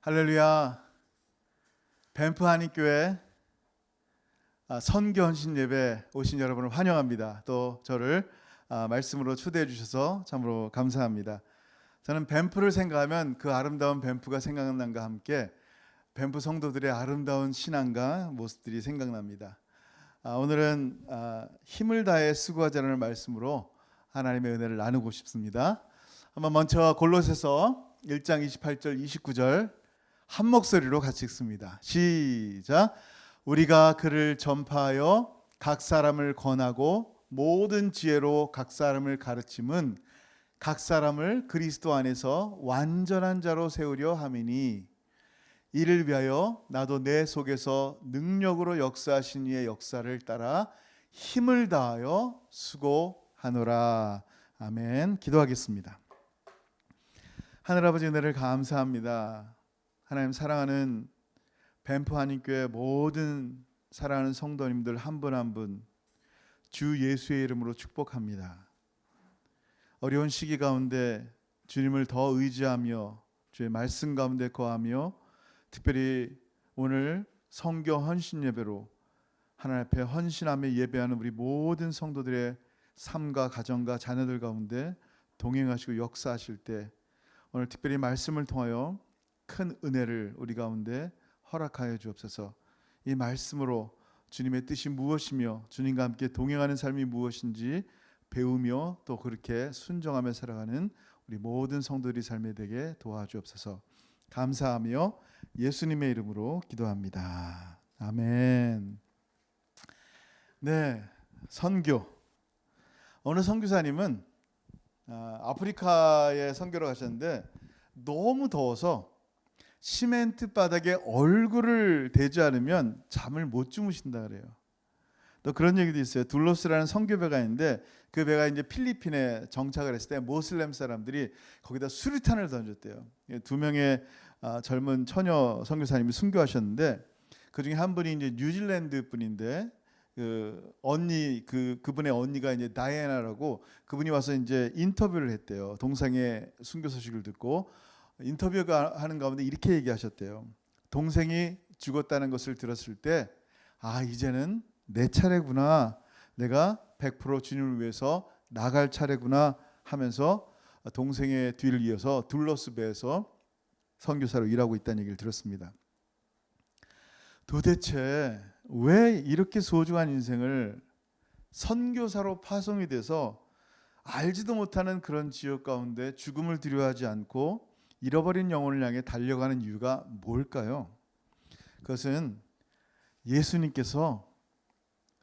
할렐루야. 밴프 한인교회 선교 헌신 예배 오신 여러분을 환영합니다. 또 저를 말씀으로 초대해 주셔서 참으로 감사합니다. 저는 밴프를 생각하면 그 아름다운 밴프가 생각난과 함께 밴프 성도들의 아름다운 신앙과 모습들이 생각납니다. 오늘은 힘을 다해 수고하자는 말씀으로 하나님의 은혜를 나누고 싶습니다. 한번 먼저 골로새서 1장 28절 29절 한 목소리로 같이 읽습니다. 시작. 우리가 그를 전파하여 각 사람을 권하고 모든 지혜로 각 사람을 가르침은 각 사람을 그리스도 안에서 완전한 자로 세우려 함이니 이를 위하여 나도 내 속에서 능력으로 역사하신 이의 역사를 따라 힘을 다하여 수고하노라. 아멘. 기도하겠습니다. 하늘아버지 은혜를 감사합니다. 하나님 사랑하는 밴프 한인교회 모든 사랑하는 성도님들 한 분 한 분 주 예수의 이름으로 축복합니다. 어려운 시기 가운데 주님을 더 의지하며 주의 말씀 가운데 거하며 특별히 오늘 성교 헌신 예배로 하나님 앞에 헌신하며 예배하는 우리 모든 성도들의 삶과 가정과 자녀들 가운데 동행하시고 역사하실 때 오늘 특별히 말씀을 통하여 큰 은혜를 우리 가운데 허락하여 주옵소서. 이 말씀으로 주님의 뜻이 무엇이며 주님과 함께 동행하는 삶이 무엇인지 배우며 또 그렇게 순종하며 살아가는 우리 모든 성도들이 삶에 되게 도와주옵소서. 감사하며 예수님의 이름으로 기도합니다. 아멘. 네, 선교. 어느 선교사님은 아프리카에 선교를 가셨는데 너무 더워서 시멘트 바닥에 얼굴을 대지 않으면 잠을 못 주무신다 그래요. 또 그런 얘기도 있어요. 둘로스라는 선교배가 있는데 그 배가 이제 필리핀에 정착을 했을 때 모슬렘 사람들이 거기다 수류탄을 던졌대요. 두 명의 젊은 처녀 선교사님이 순교하셨는데 그 중에 한 분이 이제 뉴질랜드 분인데 그분의 언니가 이제 다이애나라고 그분이 와서 이제 인터뷰를 했대요. 동생의 순교 소식을 듣고 인터뷰가 하는 가운데 이렇게 얘기하셨대요. 동생이 죽었다는 것을 들었을 때 이제는 내 차례구나. 내가 100% 주님을 위해서 나갈 차례구나 하면서 동생의 뒤를 이어서 둘러스 배에서 선교사로 일하고 있다는 얘기를 들었습니다. 도대체 왜 이렇게 소중한 인생을 선교사로 파송이 돼서 알지도 못하는 그런 지역 가운데 죽음을 두려워하지 않고 잃어버린 영혼을 향해 달려가는 이유가 뭘까요? 그것은 예수님께서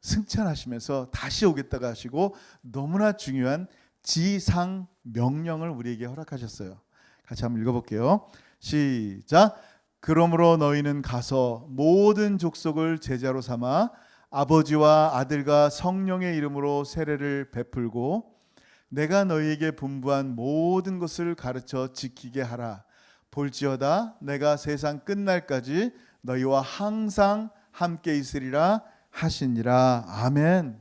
승천하시면서 다시 오겠다고 하시고 너무나 중요한 지상 명령을 우리에게 허락하셨어요. 같이 한번 읽어볼게요. 시작. 그러므로 너희는 가서 모든 족속을 제자로 삼아 아버지와 아들과 성령의 이름으로 세례를 베풀고 내가 너희에게 분부한 모든 것을 가르쳐 지키게 하라. 볼지어다 내가 세상 끝날까지 너희와 항상 함께 있으리라 하시니라. 아멘.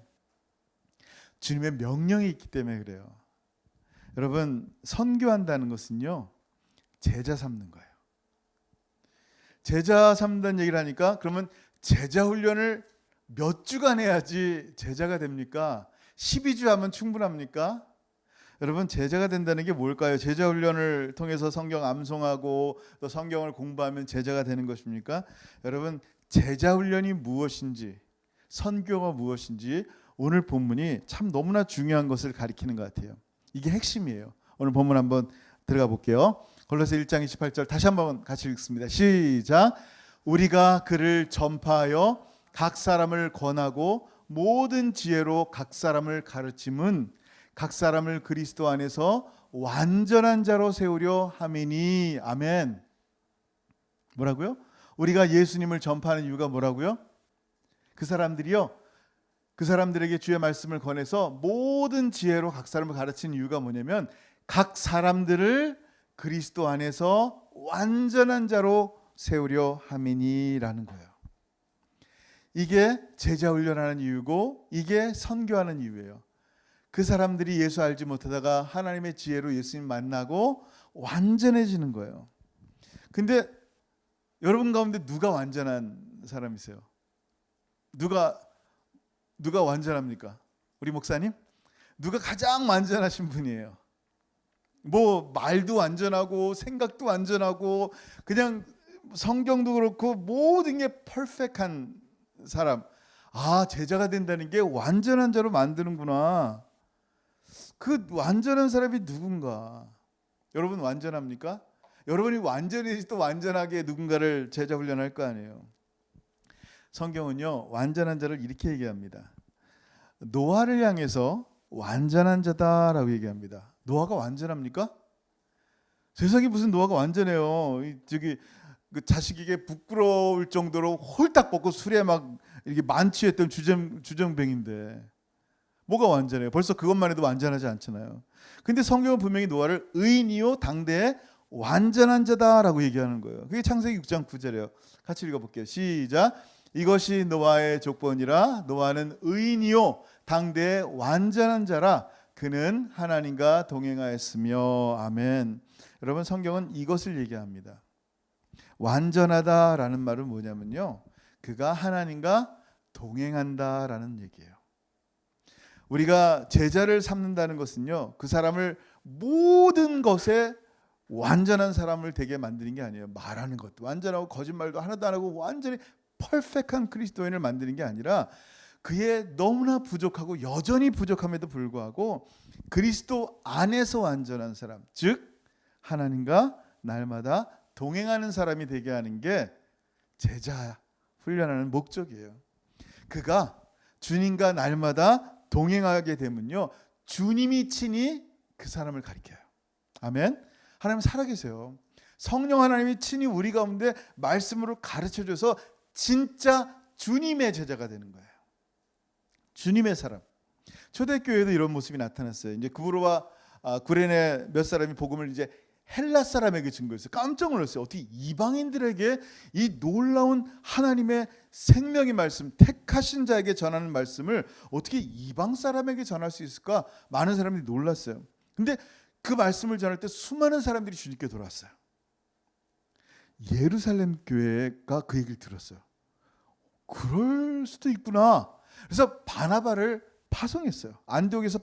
주님의 명령이 있기 때문에 그래요. 여러분, 선교한다는 것은요, 제자 삼는 거예요. 제자 삼는다는 얘기를 하니까 그러면 제자 훈련을 몇 주간 해야지 제자가 됩니까? 12주 하면 충분합니까? 여러분, 제자가 된다는 게 뭘까요? 제자 훈련을 통해서 성경 암송하고 또 성경을 공부하면 제자가 되는 것입니까? 여러분, 제자 훈련이 무엇인지, 선교가 무엇인지 오늘 본문이 참 너무나 중요한 것을 가리키는 것 같아요. 이게 핵심이에요. 오늘 본문 한번 들어가 볼게요. 골로새 1장 28절 다시 한번 같이 읽습니다. 시작. 우리가 그를 전파하여 각 사람을 권하고 모든 지혜로 각 사람을 가르침은 각 사람을 그리스도 안에서 완전한 자로 세우려 함이니. 아멘. 뭐라고요? 우리가 예수님을 전파하는 이유가 뭐라고요? 그 사람들에게 주의 말씀을 권해서 모든 지혜로 각 사람을 가르치는 이유가 뭐냐면 각 사람들을 그리스도 안에서 완전한 자로 세우려 함이니라는 거예요. 이게 제자 훈련하는 이유고 이게 선교하는 이유예요. 그 사람들이 예수 알지 못하다가 하나님의 지혜로 예수님 만나고 완전해지는 거예요. 근데 여러분 가운데 누가 완전한 사람이세요? 누가 완전합니까? 우리 목사님? 누가 가장 완전하신 분이에요? 뭐 말도 완전하고 생각도 완전하고 그냥 성경도 그렇고 모든 게 퍼펙트한 사람. 아, 제자가 된다는 게 완전한 자로 만드는구나. 그 완전한 사람이 누군가? 여러분 완전합니까? 여러분이 완전히 또 완전하게 누군가를 제자 훈련할 거 아니에요. 성경은요, 완전한 자를 이렇게 얘기합니다. 노아를 향해서 완전한 자다라고 얘기합니다. 노아가 완전합니까? 세상에 무슨 노아가 완전해요. 저기 그 자식에게 부끄러울 정도로 홀딱 벗고 술에 막 이렇게 만취했던 주정뱅인데 뭐가 완전해요? 벌써 그것만 해도 완전하지 않잖아요. 근데 성경은 분명히 노아를 의인이요 당대의 완전한 자다라고 얘기하는 거예요. 그게 창세기 6장 9절이에요. 같이 읽어볼게요. 시작. 이것이 노아의 족본이라. 노아는 의인이요 당대의 완전한 자라. 그는 하나님과 동행하였으며. 아멘. 여러분, 성경은 이것을 얘기합니다. 완전하다라는 말은 뭐냐면요, 그가 하나님과 동행한다라는 얘기예요. 우리가 제자를 삼는다는 것은요, 그 사람을 모든 것에 완전한 사람을 되게 만드는 게 아니에요. 말하는 것도 완전하고 거짓말도 하나도 안 하고 완전히 퍼펙트한 그리스도인을 만드는 게 아니라 그의 너무나 부족하고 여전히 부족함에도 불구하고 그리스도 안에서 완전한 사람, 즉 하나님과 날마다 동행하는 사람이 되게 하는 게 제자 훈련하는 목적이에요. 그가 주님과 날마다 동행하게 되면요, 주님이 친히 그 사람을 가리켜요. 아멘. 하나님 살아계세요. 성령 하나님이 친히 우리 가운데 말씀으로 가르쳐줘서 진짜 주님의 제자가 되는 거예요. 주님의 사람. 초대교회에도 이런 모습이 나타났어요. 이제 구브로와 구레네 몇 사람이 복음을 이제 헬라 사람에게 증거했어요. 깜짝 놀랐어요. 어떻게 이방인들에게 이 놀라운 하나님의 생명의 말씀, 택하신 자에게 전하는 말씀을 어떻게 이방 사람에게 전할 수 있을까? 많은 사람들이 놀랐어요. 근데 그 말씀을 전할 때 수많은 사람들이 주님께 돌아왔어요. 예루살렘 교회가 그 얘기를 들었어요. 그럴 수도 있구나. 그래서 바나바를 파송했어요. 안디옥에서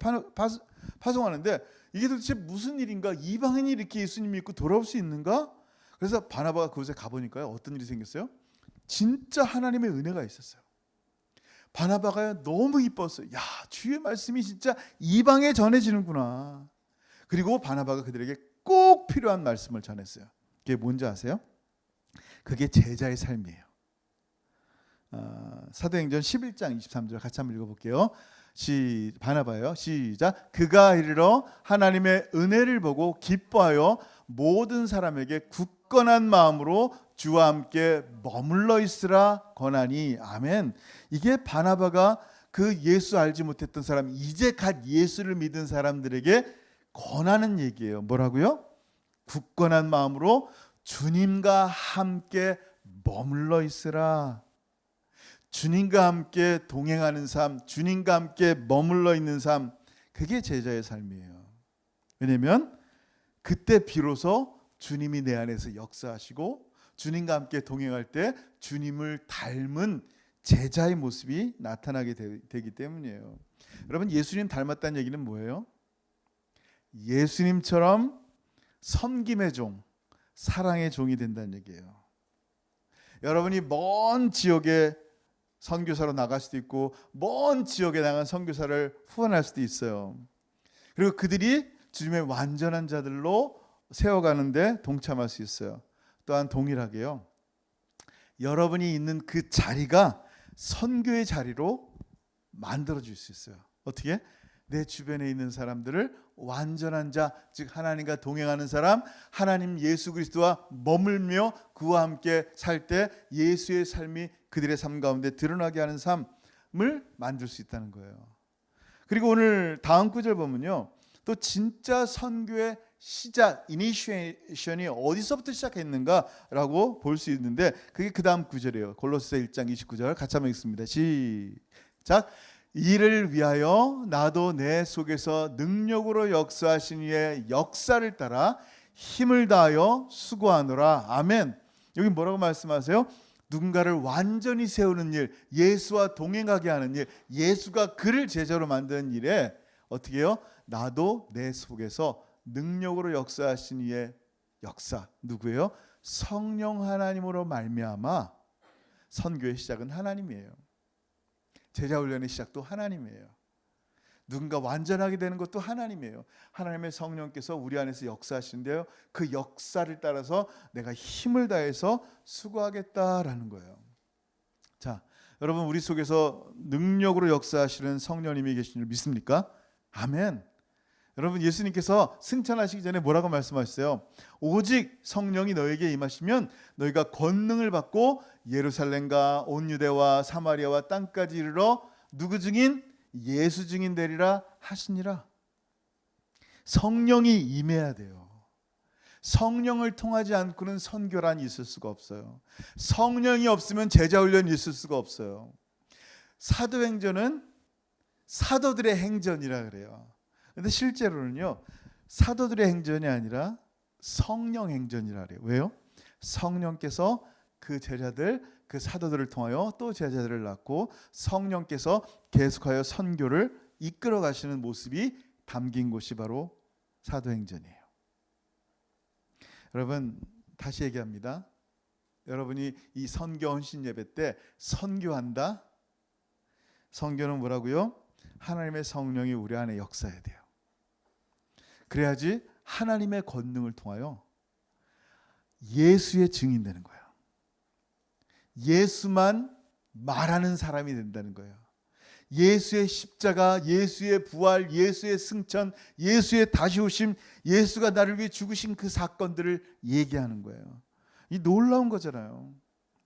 파송하는데 이게 도대체 무슨 일인가? 이방인이 이렇게 예수님 믿고 돌아올 수 있는가? 그래서 바나바가 그곳에 가보니까요, 어떤 일이 생겼어요? 진짜 하나님의 은혜가 있었어요. 바나바가 너무 기뻤어요. 야, 주의 말씀이 진짜 이방에 전해지는구나. 그리고 바나바가 그들에게 꼭 필요한 말씀을 전했어요. 그게 뭔지 아세요? 그게 제자의 삶이에요. 사도행전 11장 23절 같이 한번 읽어볼게요. 바나바요. 시작. 그가 이르러 하나님의 은혜를 보고 기뻐하여 모든 사람에게 굳건한 마음으로 주와 함께 머물러 있으라 권하니. 아멘. 이게 바나바가 그 예수 알지 못했던 사람, 이제 갓 예수를 믿은 사람들에게 권하는 얘기예요. 뭐라고요? 굳건한 마음으로 주님과 함께 머물러 있으라. 주님과 함께 동행하는 삶, 주님과 함께 머물러 있는 삶, 그게 제자의 삶이에요. 왜냐하면 그때 비로소 주님이 내 안에서 역사하시고 주님과 함께 동행할 때 주님을 닮은 제자의 모습이 나타나게 되기 때문이에요. 여러분, 예수님 닮았다는 얘기는 뭐예요? 예수님처럼 섬김의 종, 사랑의 종이 된다는 얘기예요. 여러분이 먼 지역에 선교사로 나갈 수도 있고 먼 지역에 나간 선교사를 후원할 수도 있어요. 그리고 그들이 주님의 완전한 자들로 세워가는데 동참할 수 있어요. 또한 동일하게요, 여러분이 있는 그 자리가 선교의 자리로 만들어질 수 있어요. 어떻게? 내 주변에 있는 사람들을 완전한 자, 즉 하나님과 동행하는 사람, 하나님 예수 그리스도와 머물며 그와 함께 살 때 예수의 삶이 그들의 삶 가운데 드러나게 하는 삶을 만들 수 있다는 거예요. 그리고 오늘 다음 구절 보면요, 또 진짜 선교의 시작, 이니시에이션이 어디서부터 시작했는가라고 볼 수 있는데 그게 그 다음 구절이에요. 골로새 1장 29절 같이 한번 읽습니다. 시작. 이를 위하여 나도 내 속에서 능력으로 역사하신 이의 역사를 따라 힘을 다하여 수고하노라. 아멘. 여기 뭐라고 말씀하세요? 누군가를 완전히 세우는 일, 예수와 동행하게 하는 일, 예수가 그를 제자로 만드는 일에 어떻게 해요? 나도 내 속에서 능력으로 역사하신 이의 역사, 누구예요? 성령 하나님으로 말미암아. 선교의 시작은 하나님이에요. 제자훈련의 시작도 하나님이에요. 누군가 완전하게 되는 것도 하나님이에요. 하나님의 성령께서 우리 안에서 역사하시는데요, 그 역사를 따라서 내가 힘을 다해서 수고하겠다라는 거예요. 자, 여러분, 우리 속에서 능력으로 역사하시는 성령님이 계신 줄 믿습니까? 아멘. 여러분, 예수님께서 승천하시기 전에 뭐라고 말씀하셨어요? 오직 성령이 너에게 임하시면 너희가 권능을 받고 예루살렘과 온 유대와 사마리아와 땅까지 이르러 누구 증인? 예수 증인 되리라 하시니라. 성령이 임해야 돼요. 성령을 통하지 않고는 선교란 있을 수가 없어요. 성령이 없으면 제자훈련이 있을 수가 없어요. 사도행전은 사도들의 행전이라 그래요. 근데 실제로는요, 사도들의 행전이 아니라 성령 행전이라 그래요. 왜요? 성령께서 그 제자들, 그 사도들을 통하여 또 제자들을 낳고 성령께서 계속하여 선교를 이끌어 가시는 모습이 담긴 곳이 바로 사도행전이에요. 여러분, 다시 얘기합니다. 여러분이 이 선교 헌신 예배 때 선교한다? 선교는 뭐라고요? 하나님의 성령이 우리 안에 역사해야 돼요. 그래야지 하나님의 권능을 통하여 예수의 증인 되는 거예요. 예수만 말하는 사람이 된다는 거예요. 예수의 십자가, 예수의 부활, 예수의 승천, 예수의 다시 오심, 예수가 나를 위해 죽으신 그 사건들을 얘기하는 거예요. 이 놀라운 거잖아요.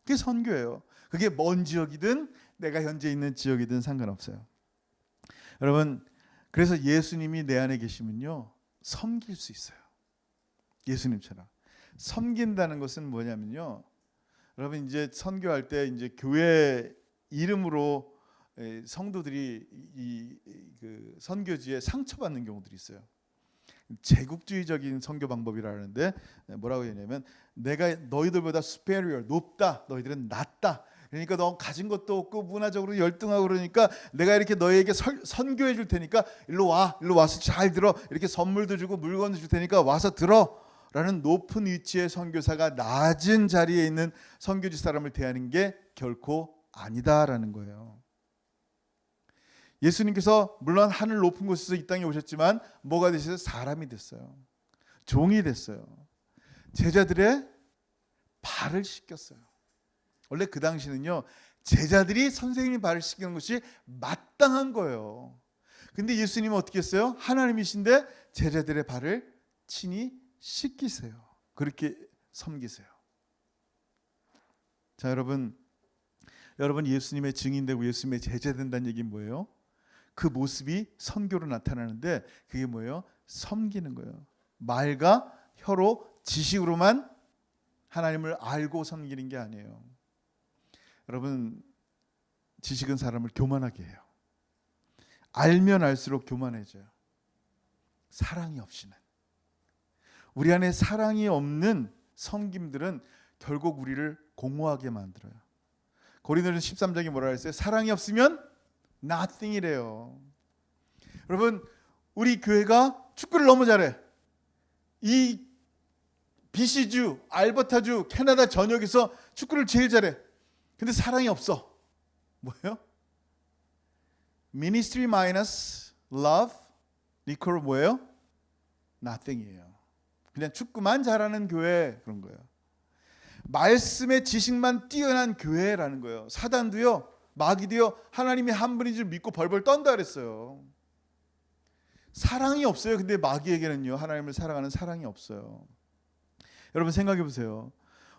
그게 선교예요. 그게 먼 지역이든 내가 현재 있는 지역이든 상관없어요. 여러분, 그래서 예수님이 내 안에 계시면요, 섬길 수 있어요. 예수님처럼. 섬긴다는 것은 뭐냐면요, 여러분, 이제 선교할 때 이제 교회 이름으로 성도들이 그 선교지에 상처받는 경우들이 있어요. 제국주의적인 선교 방법이라는데 뭐라고 했냐면, 내가 너희들보다 superior, 높다, 너희들은 낮다. 그러니까 너 가진 것도 없고 문화적으로 열등하고 그러니까 내가 이렇게 너희에게 선교해 줄 테니까 일로 와, 일로 와서 잘 들어, 이렇게 선물도 주고 물건도 줄 테니까 와서 들어 라는 높은 위치의 선교사가 낮은 자리에 있는 선교지 사람을 대하는 게 결코 아니다라는 거예요. 예수님께서 물론 하늘 높은 곳에서 이 땅에 오셨지만 뭐가 되셔서 사람이 됐어요. 종이 됐어요. 제자들의 발을 씻겼어요. 원래 그 당시는요, 제자들이 선생님이 발을 씻기는 것이 마땅한 거예요. 근데 예수님은 어떻게 했어요? 하나님이신데 제자들의 발을 친히 씻기세요. 그렇게 섬기세요. 자, 여러분 예수님의 증인되고 예수님의 제자 된다는 얘기는 뭐예요? 그 모습이 선교로 나타나는데 그게 뭐예요? 섬기는 거예요. 말과 혀로 지식으로만 하나님을 알고 섬기는 게 아니에요. 여러분, 지식은 사람을 교만하게 해요. 알면 알수록 교만해져요. 사랑이 없이는. 우리 안에 사랑이 없는 섬김들은 결국 우리를 공허하게 만들어요. 고린도전 13장에 뭐라 했어요? 사랑이 없으면 nothing이래요. 여러분, 우리 교회가 축구를 너무 잘해. 이 BC주, 알버타주, 캐나다 전역에서 축구를 제일 잘해. 근데 사랑이 없어. 뭐예요? Ministry minus love equal 뭐예요? Nothing이에요. 그냥 축구만 잘하는 교회, 그런 거예요. 말씀의 지식만 뛰어난 교회라는 거예요. 사단도요, 마귀도요, 하나님이 한 분인 줄 믿고 벌벌 떤다 그랬어요. 사랑이 없어요. 근데 마귀에게는요, 하나님을 사랑하는 사랑이 없어요. 여러분, 생각해 보세요.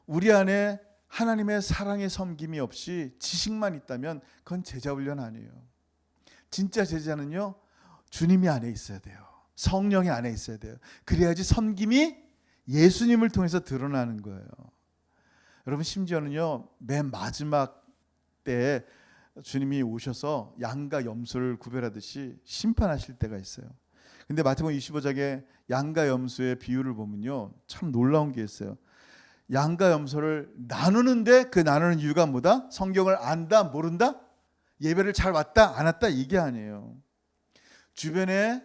우리 안에 하나님의 사랑의 섬김이 없이 지식만 있다면 그건 제자 훈련 아니에요. 진짜 제자는요, 주님이 안에 있어야 돼요. 성령이 안에 있어야 돼요. 그래야지 섬김이 예수님을 통해서 드러나는 거예요. 여러분, 심지어는요, 맨 마지막 때에 주님이 오셔서 양과 염소를 구별하듯이 심판하실 때가 있어요. 근데 마태복음 25장에 양과 염소의 비유를 보면요, 참 놀라운 게 있어요. 양과 염소를 나누는데 그 나누는 이유가 뭐다? 성경을 안다, 모른다? 예배를 잘 왔다, 안 왔다 이게 아니에요. 주변에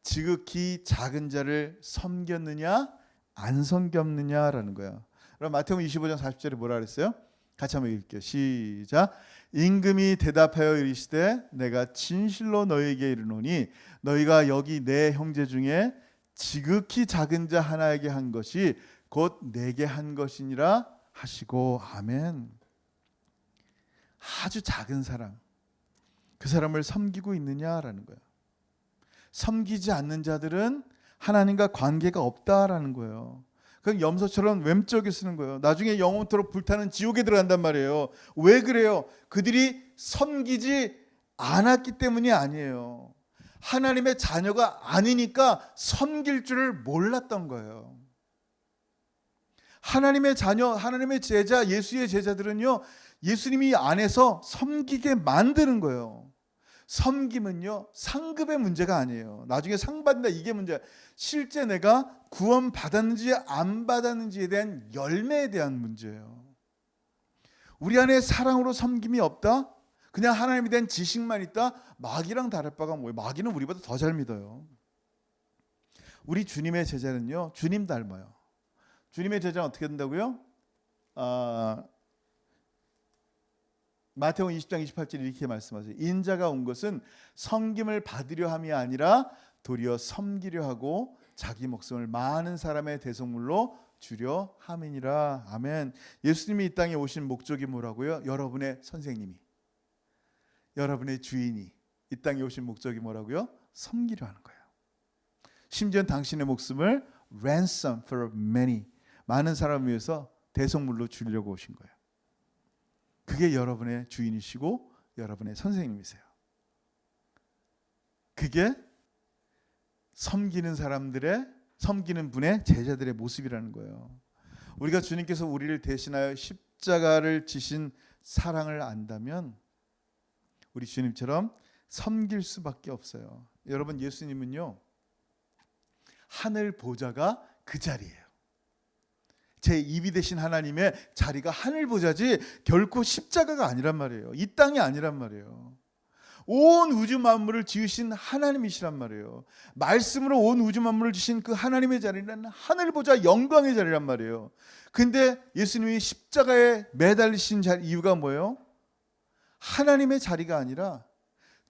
지극히 작은 자를 섬겼느냐, 안 섬겼느냐라는 거야. 그럼 마태복음 25장 40절에 뭐라 그랬어요? 같이 한번 읽을게요. 시작. 임금이 대답하여 이르시되 내가 진실로 너희에게 이르노니 너희가 여기 내 형제 중에 지극히 작은 자 하나에게 한 것이 곧 내게 한 것이니라 하시고. 아멘. 아주 작은 사람, 그 사람을 섬기고 있느냐라는 거예요. 섬기지 않는 자들은 하나님과 관계가 없다라는 거예요. 그럼 염소처럼 웸적이 쓰는 거예요. 나중에 영원토록 불타는 지옥에 들어간단 말이에요. 왜 그래요? 그들이 섬기지 않았기 때문이 아니에요. 하나님의 자녀가 아니니까 섬길 줄을 몰랐던 거예요. 하나님의 자녀, 하나님의 제자, 예수의 제자들은요, 예수님이 안에서 섬기게 만드는 거예요. 섬김은요, 상급의 문제가 아니에요. 나중에 상 받는다 이게 문제야. 실제 내가 구원 받았는지 안 받았는지에 대한 열매에 대한 문제예요. 우리 안에 사랑으로 섬김이 없다? 그냥 하나님에 대한 지식만 있다? 마귀랑 다를 바가 뭐예요? 마귀는 우리보다 더 잘 믿어요. 우리 주님의 제자는요, 주님 닮아요. 주님의 제자는 어떻게 된다고요? 마태복음 20장 28절 이렇게 말씀하세요. 인자가 온 것은 섬김을 받으려 함이 아니라 도리어 섬기려 하고 자기 목숨을 많은 사람의 대속물로 주려 함이니라. 아멘. 예수님이 이 땅에 오신 목적이 뭐라고요? 여러분의 선생님이, 여러분의 주인이 이 땅에 오신 목적이 뭐라고요? 섬기려 하는 거예요. 심지어 당신의 목숨을 ransom for many, 많은 사람을 위해서 대속물로 주려고 오신 거예요. 그게 여러분의 주인이시고 여러분의 선생님이세요. 그게 섬기는 사람들의, 섬기는 분의 제자들의 모습이라는 거예요. 우리가 주님께서 우리를 대신하여 십자가를 지신 사랑을 안다면 우리 주님처럼 섬길 수밖에 없어요. 여러분, 예수님은요, 하늘 보좌가 그 자리예요. 제 입이 되신 하나님의 자리가 하늘 보좌지 결코 십자가가 아니란 말이에요. 이 땅이 아니란 말이에요. 온 우주 만물을 지으신 하나님이시란 말이에요. 말씀으로 온 우주 만물을 지으신 그 하나님의 자리는 하늘 보좌 영광의 자리란 말이에요. 근데 예수님이 십자가에 매달리신 이유가 뭐예요? 하나님의 자리가 아니라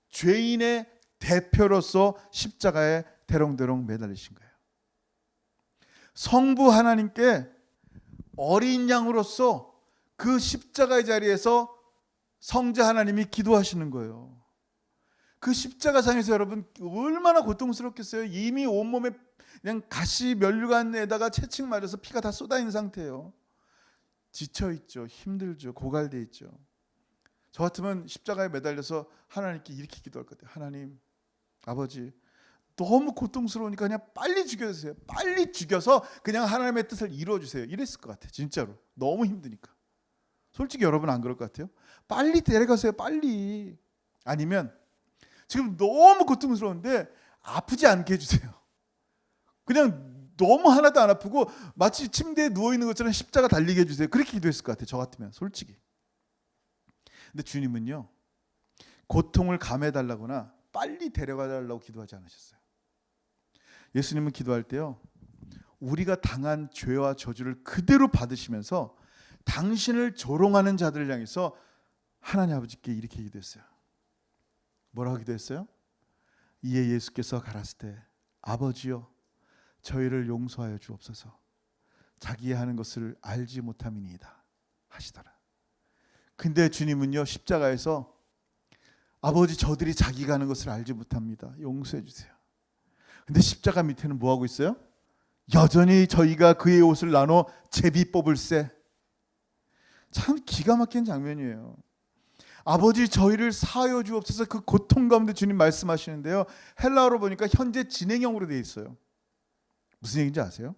죄인의 대표로서 십자가에 대롱대롱 매달리신 거예요. 성부 하나님께 어린 양으로서 그 십자가의 자리에서 성자 하나님이 기도하시는 거예요. 그 십자가상에서 여러분 얼마나 고통스럽겠어요. 이미 온몸에 그냥 가시 면류관에다가 채찍 맞아서 피가 다 쏟아있는 상태예요. 지쳐있죠. 힘들죠. 고갈돼 있죠. 저 같으면 십자가에 매달려서 하나님께 이렇게 기도할 것 같아요. 하나님, 아버지, 너무 고통스러우니까 그냥 빨리 죽여주세요. 빨리 죽여서 그냥 하나님의 뜻을 이루어주세요. 이랬을 것 같아요. 진짜로. 너무 힘드니까. 솔직히 여러분 안 그럴 것 같아요? 빨리 데려가세요. 빨리. 아니면 지금 너무 고통스러운데 아프지 않게 해주세요. 그냥 너무 하나도 안 아프고 마치 침대에 누워있는 것처럼 십자가 달리게 해주세요. 그렇게 기도했을 것 같아요. 저 같으면 솔직히. 근데 주님은요, 고통을 감해달라거나 빨리 데려가달라고 기도하지 않으셨어요. 예수님은 기도할 때요, 우리가 당한 죄와 저주를 그대로 받으시면서 당신을 조롱하는 자들을 향해서 하나님 아버지께 이렇게 기도했어요. 뭐라고 기도했어요? 이에 예수께서 가라사대 아버지여 저희를 용서하여 주옵소서 자기의 하는 것을 알지 못함이니이다 하시더라. 근데 주님은요, 십자가에서 아버지 저들이 자기가 하는 것을 알지 못합니다. 용서해 주세요. 근데 십자가 밑에는 뭐하고 있어요? 여전히 저희가 그의 옷을 나눠 제비 뽑을세. 참 기가 막힌 장면이에요. 아버지 저희를 사하여 주옵소서. 그 고통 가운데 주님 말씀하시는데요, 헬라어로 보니까 현재 진행형으로 되어 있어요. 무슨 얘기인지 아세요?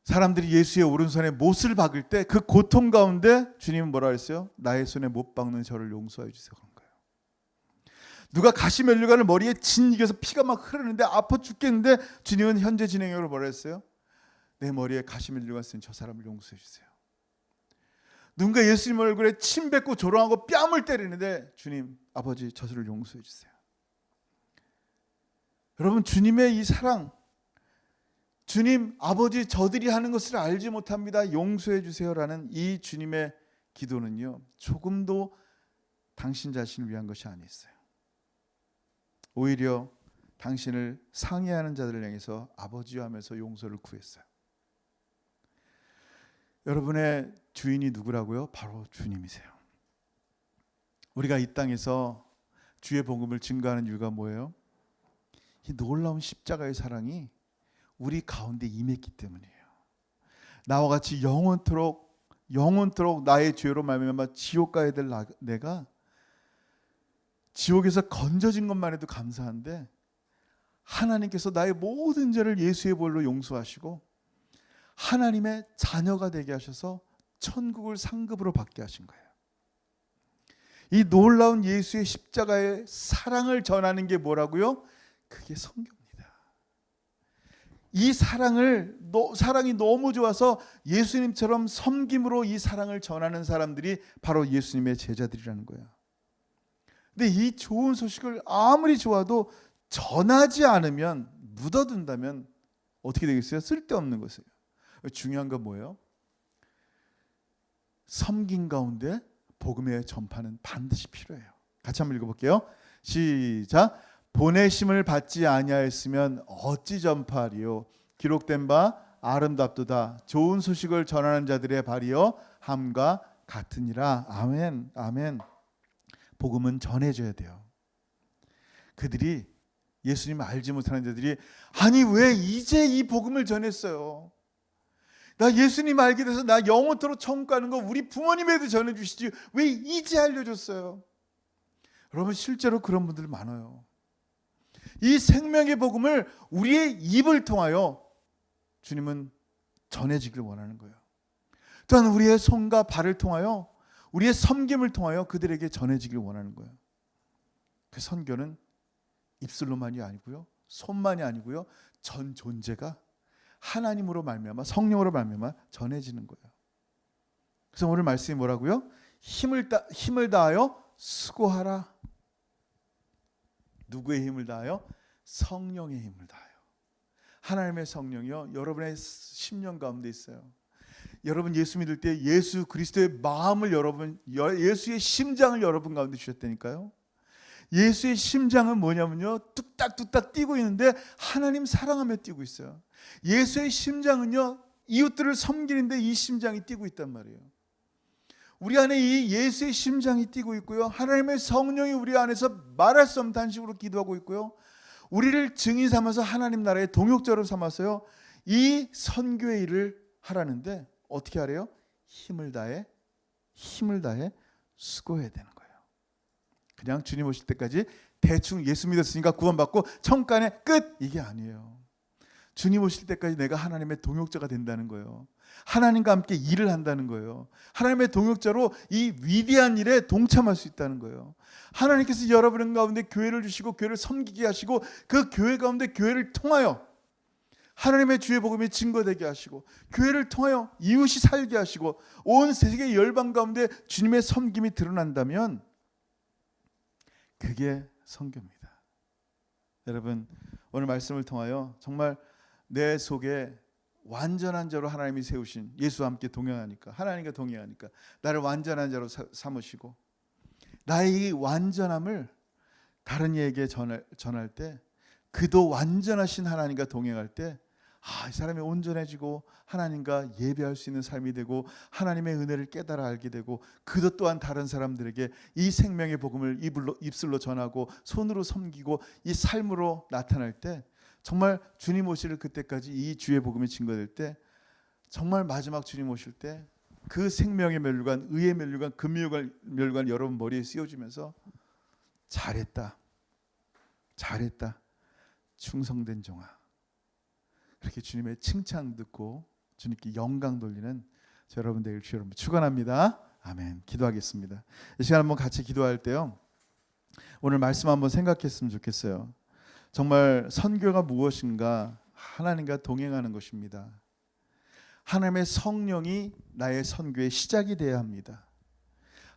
사람들이 예수의 오른손에 못을 박을 때 그 고통 가운데 주님은 뭐라 했어요? 나의 손에 못 박는 저를 용서해 주세요. 그런 거예요. 누가 가시면류관을 머리에 진 이겨서 피가 막 흐르는데 아파 죽겠는데 주님은 현재 진행형으로 뭐라 했어요? 내 머리에 가시밀 들어갔으니 저 사람을 용서해 주세요. 누군가 예수님 얼굴에 침 뱉고 조롱하고 뺨을 때리는데 주님, 아버지 저들을 용서해 주세요. 여러분, 주님의 이 사랑, 주님, 아버지 저들이 하는 것을 알지 못합니다, 용서해 주세요라는 이 주님의 기도는요, 조금도 당신 자신을 위한 것이 아니었어요. 오히려 당신을 상해하는 자들을 향해서 아버지여 하면서 용서를 구했어요. 여러분의 주인이 누구라고요? 바로 주님이세요. 우리가 이 땅에서 주의 복음을 증거하는 이유가 뭐예요? 이 놀라운 십자가의 사랑이 우리 가운데 임했기 때문이에요. 나와 같이 영원토록 나의 죄로 말미암아 지옥 가야 될 내가 지옥에서 건져진 것만 해도 감사한데, 하나님께서 나의 모든 죄를 예수의 보혈로 용서하시고 하나님의 자녀가 되게 하셔서 천국을 상급으로 받게 하신 거예요. 이 놀라운 예수의 십자가의 사랑을 전하는 게 뭐라고요? 그게 성경입니다. 이 사랑이 너무 좋아서 예수님처럼 섬김으로 이 사랑을 전하는 사람들이 바로 예수님의 제자들이라는 거예요. 근데 이 좋은 소식을 아무리 좋아도 전하지 않으면, 묻어둔다면 어떻게 되겠어요? 쓸데없는 것이에요. 중요한 건 뭐예요? 섬긴 가운데 복음의 전파는 반드시 필요해요. 같이 한번 읽어볼게요. 시작. 보내심을 받지 아니하였으면 어찌 전파하리요? 기록된 바 아름답도다. 좋은 소식을 전하는 자들의 발이요 함과 같으니라. 아멘, 아멘. 복음은 전해져야 돼요. 그들이, 예수님 알지 못하는 자들이, 아니 왜 이제 이 복음을 전했어요? 나 예수님 알게 돼서 나 영원토록 천국 가는 거 우리 부모님에도 전해주시지 왜 이제 알려줬어요? 여러분, 실제로 그런 분들 많아요. 이 생명의 복음을 우리의 입을 통하여 주님은 전해지길 원하는 거예요. 또한 우리의 손과 발을 통하여, 우리의 섬김을 통하여 그들에게 전해지길 원하는 거예요. 그 선교는 입술로만이 아니고요, 손만이 아니고요, 전 존재가 하나님으로 말미암아, 성령으로 말미암아 전해지는 거예요. 그래서 오늘 말씀이 뭐라고요? 힘을 다하여 수고하라. 누구의 힘을 다하여? 성령의 힘을 다하여. 하나님의 성령이요, 여러분의 심령 가운데 있어요. 여러분 예수 믿을 때 예수 그리스도의 마음을 예수의 심장을 여러분 가운데 주셨다니까요. 예수의 심장은 뭐냐면요, 뚝딱뚝딱 뛰고 있는데 하나님 사랑하며 뛰고 있어요. 예수의 심장은요, 이웃들을 섬기는데 이 심장이 뛰고 있단 말이에요. 우리 안에 이 예수의 심장이 뛰고 있고요, 하나님의 성령이 우리 안에서 말할 수 없는 단식으로 기도하고 있고요, 우리를 증인 삼아서 하나님 나라의 동역자로 삼아서요, 이 선교의 일을 하라는데 어떻게 하래요? 힘을 다해 수고해야 되는 거예요. 그냥 주님 오실 때까지 대충 예수 믿었으니까 구원받고 천간에 끝, 이게 아니에요. 주님 오실 때까지 내가 하나님의 동역자가 된다는 거예요. 하나님과 함께 일을 한다는 거예요. 하나님의 동역자로 이 위대한 일에 동참할 수 있다는 거예요. 하나님께서 여러분 가운데 교회를 주시고 교회를 섬기게 하시고 그 교회 가운데 교회를 통하여 하나님의 주의 복음이 증거되게 하시고 교회를 통하여 이웃이 살게 하시고 온 세계 열방 가운데 주님의 섬김이 드러난다면 그게 선교입니다. 여러분, 오늘 말씀을 통하여 정말 내 속에 완전한 자로 하나님이 세우신, 예수와 함께 동행하니까, 하나님과 동행하니까 나를 완전한 자로 삼으시고 나의 이 완전함을 다른 이에게 전할 때, 그도 완전하신 하나님과 동행할 때 이 사람이 온전해지고 하나님과 예배할 수 있는 삶이 되고 하나님의 은혜를 깨달아 알게 되고 그도 또한 다른 사람들에게 이 생명의 복음을 입술로 전하고 손으로 섬기고 이 삶으로 나타날 때, 정말 주님 오실 그때까지 이 주의 복음이 증거될 때, 정말 마지막 주님 오실 때 그 생명의 면류관, 의의 면류관, 금면류관 여러분 머리에 씌워주면서 잘했다 충성된 종아, 그렇게 주님의 칭찬 듣고 주님께 영광 돌리는 저 여러분 되길 주 여러분 축원합니다. 아멘. 기도하겠습니다. 이 시간 한번 같이 기도할 때요, 오늘 말씀 한번 생각했으면 좋겠어요. 정말 선교가 무엇인가? 하나님과 동행하는 것입니다. 하나님의 성령이 나의 선교의 시작이 되어야 합니다.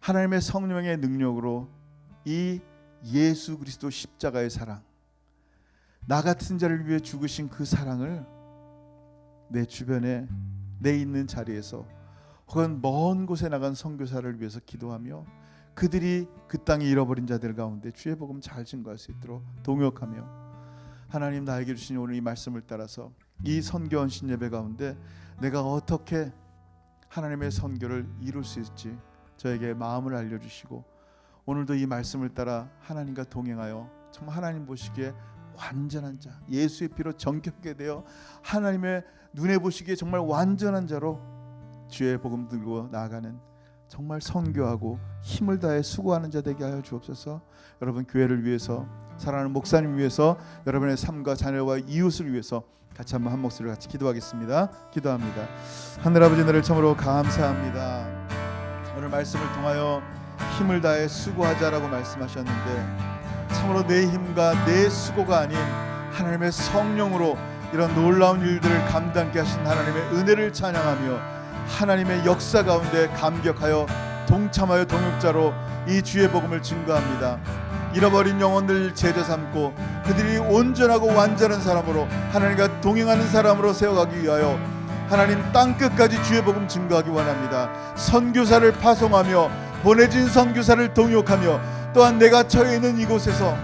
하나님의 성령의 능력으로 이 예수 그리스도 십자가의 사랑, 나 같은 자를 위해 죽으신 그 사랑을 내 주변에, 내 있는 자리에서 혹은 먼 곳에 나간 선교사를 위해서 기도하며 그들이 그 땅에 잃어버린 자들 가운데 주의 복음 잘 증거할 수 있도록 동역하며, 하나님 나에게 주신 오늘 이 말씀을 따라서 이 선교 헌신 예배 가운데 내가 어떻게 하나님의 선교를 이룰 수 있을지 저에게 마음을 알려주시고, 오늘도 이 말씀을 따라 하나님과 동행하여 정말 하나님 보시기에 완전한 자, 예수의 피로 정결하게 되어 하나님의 눈에 보시기에 정말 완전한 자로 주의 복음 들고 나아가는, 정말 선교하고 힘을 다해 수고하는 자 되게 하여 주옵소서. 여러분 교회를 위해서, 사랑하는 목사님 위해서, 여러분의 삶과 자녀와 이웃을 위해서 같이 한번 한 목소리로 같이 기도하겠습니다. 기도합니다. 하늘아버지, 너를 참으로 감사합니다. 오늘 말씀을 통하여 힘을 다해 수고하자라고 말씀하셨는데, 참으로 내 힘과 내 수고가 아닌 하나님의 성령으로 이런 놀라운 일들을 감당케 하신 하나님의 은혜를 찬양하며 하나님의 역사 가운데 감격하여 동참하여 동역자로 이 주의 복음을 증거합니다. 잃어버린 영혼들 제자 삼고 그들이 온전하고 완전한 사람으로 하나님과 동행하는 사람으로 세워가기 위하여 하나님 땅끝까지 주의 복음 증거하기 원합니다. 선교사를 파송하며 보내진 선교사를 동역하며, 또한 내가 처해 있는 이곳에서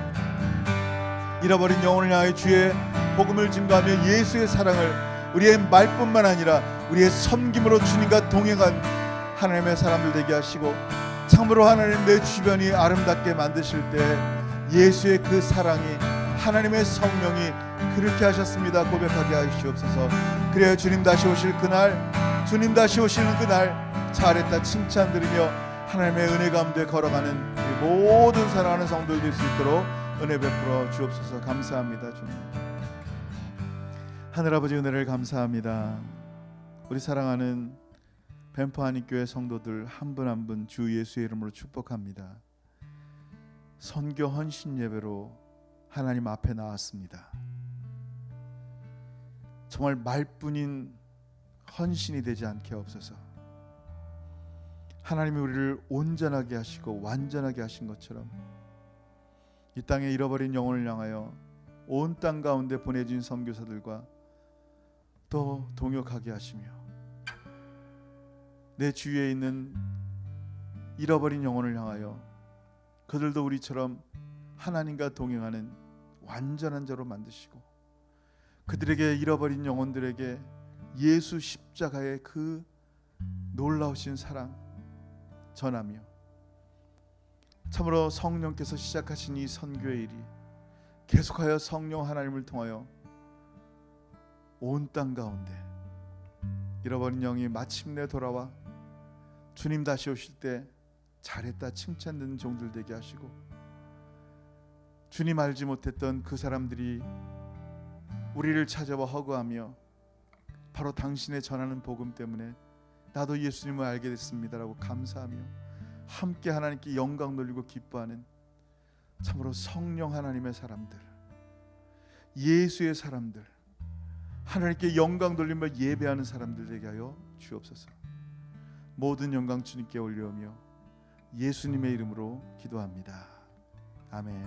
잃어버린 영혼을 향해 주의 복음을 증거하며 예수의 사랑을 우리의 말뿐만 아니라 우리의 섬김으로 주님과 동행한 하나님의 사람들 되게 하시고, 참으로 하나님 내 주변이 아름답게 만드실 때 예수의 그 사랑이, 하나님의 성령이 그렇게 하셨습니다 고백하게 하시옵소서. 그래야 주님 다시 오실 그날, 주님 다시 오시는 그날 잘했다 칭찬 드리며 하나님의 은혜 가운데 걸어가는 우리 모든 사랑하는 성도들 될 수 있도록 은혜 베풀어 주옵소서. 감사합니다. 주님, 하늘아버지 은혜를 감사합니다. 우리 사랑하는 뱀프 한인교회 성도들 한 분 한 분 주 예수의 이름으로 축복합니다. 선교 헌신 예배로 하나님 앞에 나왔습니다. 정말 말뿐인 헌신이 되지 않게 없어서 하나님이 우리를 온전하게 하시고 완전하게 하신 것처럼 이 땅에 잃어버린 영혼을 향하여 온 땅 가운데 보내진 선교사들과 또 동역하게 하시며, 내 주위에 있는 잃어버린 영혼을 향하여 그들도 우리처럼 하나님과 동행하는 완전한 자로 만드시고, 그들에게 잃어버린 영혼들에게 예수 십자가의 그 놀라우신 사랑 전하며, 참으로 성령께서 시작하신 이 선교의 일이 계속하여 성령 하나님을 통하여 온 땅 가운데 잃어버린 영이 마침내 돌아와 주님 다시 오실 때 잘했다 칭찬 듣는 종들 되게 하시고, 주님 알지 못했던 그 사람들이 우리를 찾아와 허구하며 바로 당신의 전하는 복음 때문에 나도 예수님을 알게 됐습니다라고 감사하며 함께 하나님께 영광 돌리고 기뻐하는 참으로 성령 하나님의 사람들, 예수의 사람들, 하나님께 영광 돌리며 예배하는 사람들 되게 하여 주옵소서. 모든 영광 주님께 올려오며 예수님의 이름으로 기도합니다. 아멘.